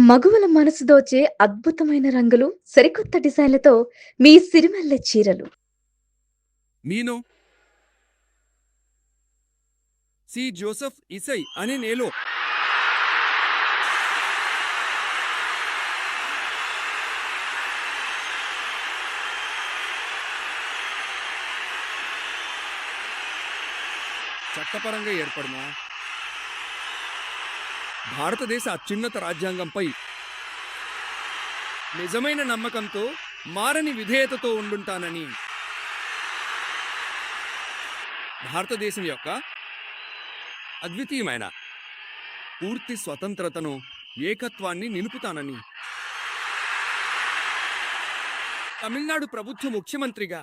మగువల మనసు దోచే అద్భుతమైన రంగులు, సరికొత్త డిజైన్‌లతో మీ సిరిమల్లె చీరలు. మీను సి. జోసెఫ్ ఇసై అనే నేలో చట్టపరంగా ఏర్పడిన భారతదేశ అత్యున్నత రాజ్యాంగంపై నిజమైన నమ్మకంతో మారని విధేయతతో ఉండుంటానని భారతదేశం యొక్క అద్వితీయమైన పూర్తి స్వతంత్రతను ఏకత్వాన్ని నిలుపుతానని తమిళనాడు ప్రభుత్వ ముఖ్యమంత్రిగా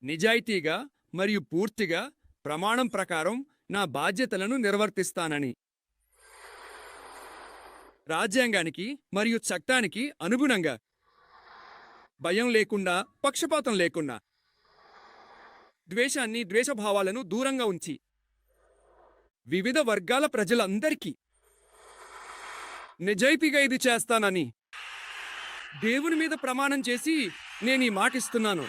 నిజాయితీగా మరియు పూర్తిగా ప్రమాణం ప్రకారం నా బాధ్యతలను నిర్వర్తిస్తానని రాజ్యాంగానికి మరియు చట్టానికి అనుగుణంగా భయం లేకుండా పక్షపాతం లేకుండా ద్వేషాన్ని ద్వేషభావాలను దూరంగా ఉంచి వివిధ వర్గాల ప్రజలందరికీ నిజాయితీగా ఇది చేస్తానని దేవుని మీద ప్రమాణం చేసి నేను ఈ మాటిస్తున్నాను.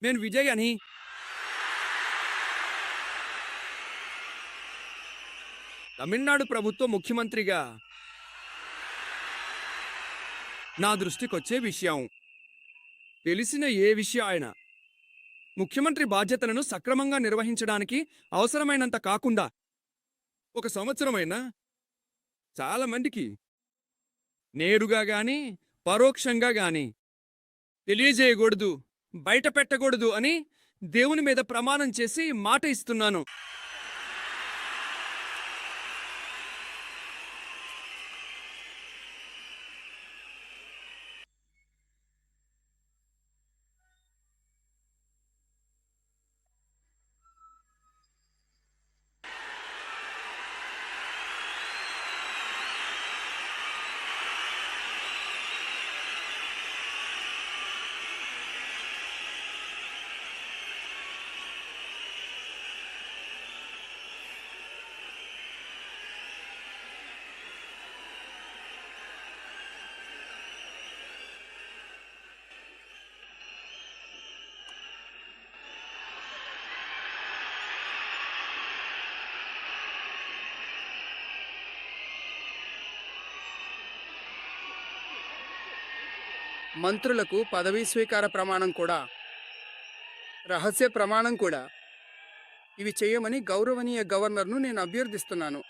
నేను విజయ్ అని తమిళనాడు ప్రభుత్వ ముఖ్యమంత్రిగా నా దృష్టికొచ్చే విషయం తెలిసిన ఏ విషయం ఆయన ముఖ్యమంత్రి బాధ్యతలను సక్రమంగా నిర్వహించడానికి అవసరమైనంత కాకుండా ఒక సంవత్సరమైనా చాలా మందికి నేరుగా గాని పరోక్షంగా గాని తెలియజేయకూడదు, బయట పెట్టకూడదు అని దేవుని మీద ప్రమాణం చేసి మాట ఇస్తున్నాను. మంత్రులకు పదవీ స్వీకార ప్రమాణం కూడా, రహస్య ప్రమాణం కూడా ఇవి చేయమని గౌరవనీయ గవర్నర్ను నేను అభ్యర్థిస్తున్నాను.